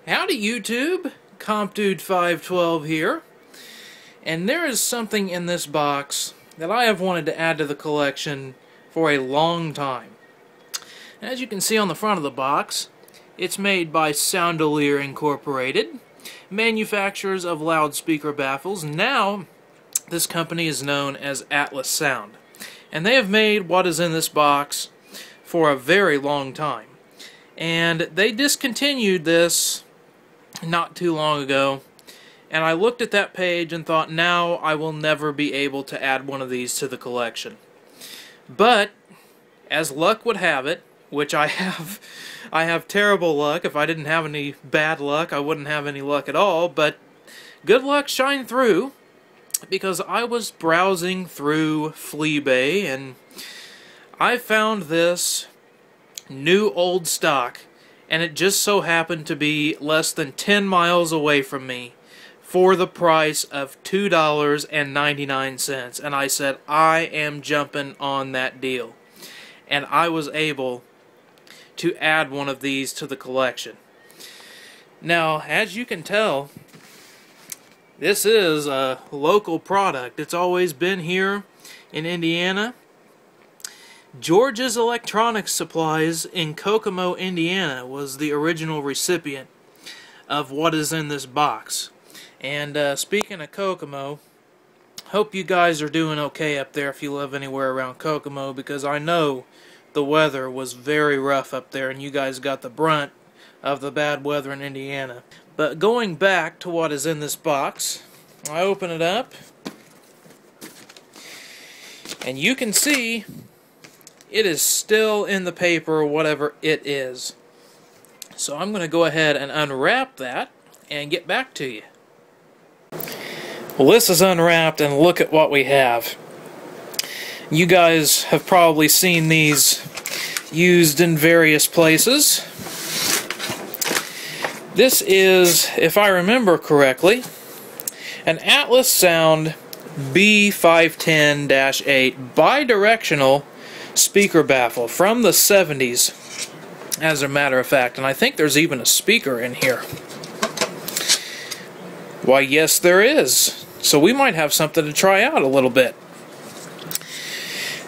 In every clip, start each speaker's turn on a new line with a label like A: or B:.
A: Howdy YouTube, CompDude512 here, and there is something in this box that I have wanted to add to the collection for a long time. As you can see on the front of the box, it's made by Soundolier Incorporated, manufacturers of loudspeaker baffles. Now, this company is known as Atlas Sound, and they have made what is in this box for a very long time. And they discontinued this not too long ago, and I looked at that page and thought, now I will never be able to add one of these to the collection. But as luck would have it, which I have terrible luck. If I didn't have any bad luck, I wouldn't have any luck at all, but good luck shine through, because I was browsing through Fleabay and I found this new old stock, and it just so happened to be less than 10 miles away from me for the price of $2.99. And I said, I am jumping on that deal. And I was able to add one of these to the collection. Now, as you can tell, this is a local product. It's always been here in Indiana. George's Electronics Supplies in Kokomo, Indiana was the original recipient of what is in this box. And speaking of Kokomo, hope you guys are doing okay up there if you live anywhere around Kokomo, because I know the weather was very rough up there and you guys got the brunt of the bad weather in Indiana. But going back to what is in this box, I open it up and you can see it is still in the paper, whatever it is. So I'm going to go ahead and unwrap that and get back to you. Well, this is unwrapped, and look at what we have. You guys have probably seen these used in various places. This is, if I remember correctly, an Atlas Sound B510-8 bidirectional speaker baffle from the 70s, as a matter of fact, and I think there's even a speaker in here. Why, yes, there is. So we might have something to try out a little bit.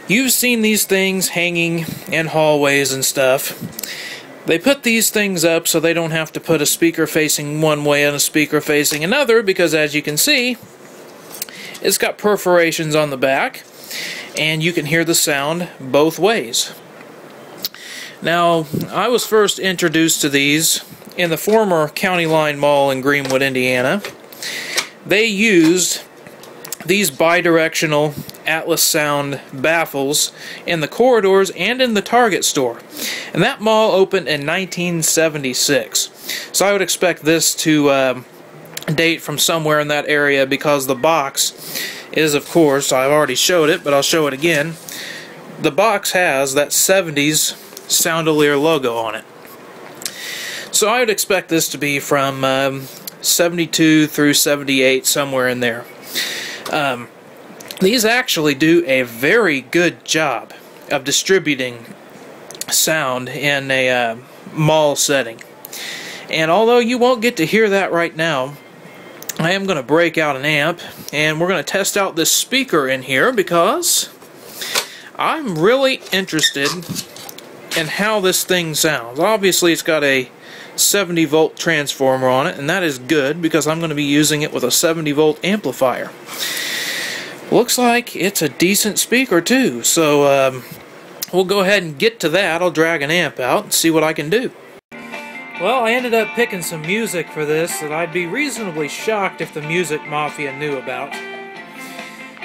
A: You've seen these things hanging in hallways and stuff. They put these things up so they don't have to put a speaker facing one way and a speaker facing another, because as you can see, it's got perforations on the back, and you can hear the sound both ways. Now, I was first introduced to these in the former County Line Mall in Greenwood, Indiana. They used these bidirectional Atlas Sound baffles in the corridors and in the Target store. And that mall opened in 1976. So I would expect this to date from somewhere in that area, because the box is, of course, I've already showed it, but I'll show it again. The box has that 70s Soundolier logo on it. So I would expect this to be from 72 through 78, somewhere in there. These actually do a very good job of distributing sound in a mall setting. And although you won't get to hear that right now, I am going to break out an amp, and we're going to test out this speaker in here, because I'm really interested in how this thing sounds. Obviously, it's got a 70-volt transformer on it, and that is good, because I'm going to be using it with a 70-volt amplifier. Looks like it's a decent speaker, too, so we'll go ahead and get to that. I'll drag an amp out and see what I can do. Well, I ended up picking some music for this that I'd be reasonably shocked if the Music Mafia knew about.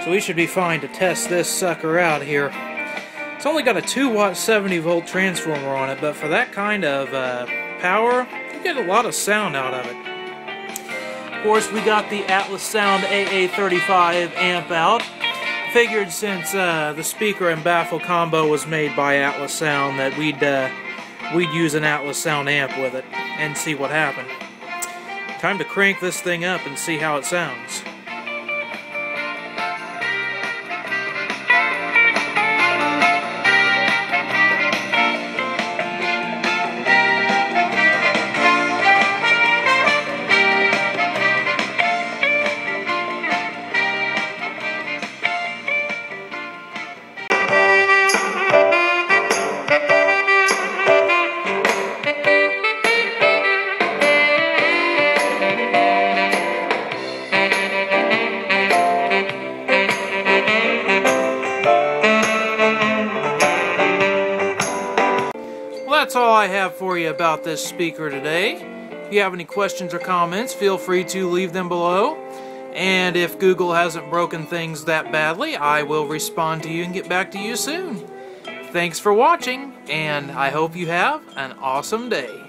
A: So we should be fine to test this sucker out here. It's only got a 2-watt 70-volt transformer on it, but for that kind of power, you get a lot of sound out of it. Of course, we got the Atlas Sound AA35 amp out. Figured since the speaker and baffle combo was made by Atlas Sound that we'd use an Atlas Sound amp with it and see what happened. Time to crank this thing up and see how it sounds. that's all I have for you about this speaker today. If you have any questions or comments, feel free to leave them below. And if Google hasn't broken things that badly, I will respond to you and get back to you soon. Thanks for watching, and I hope you have an awesome day.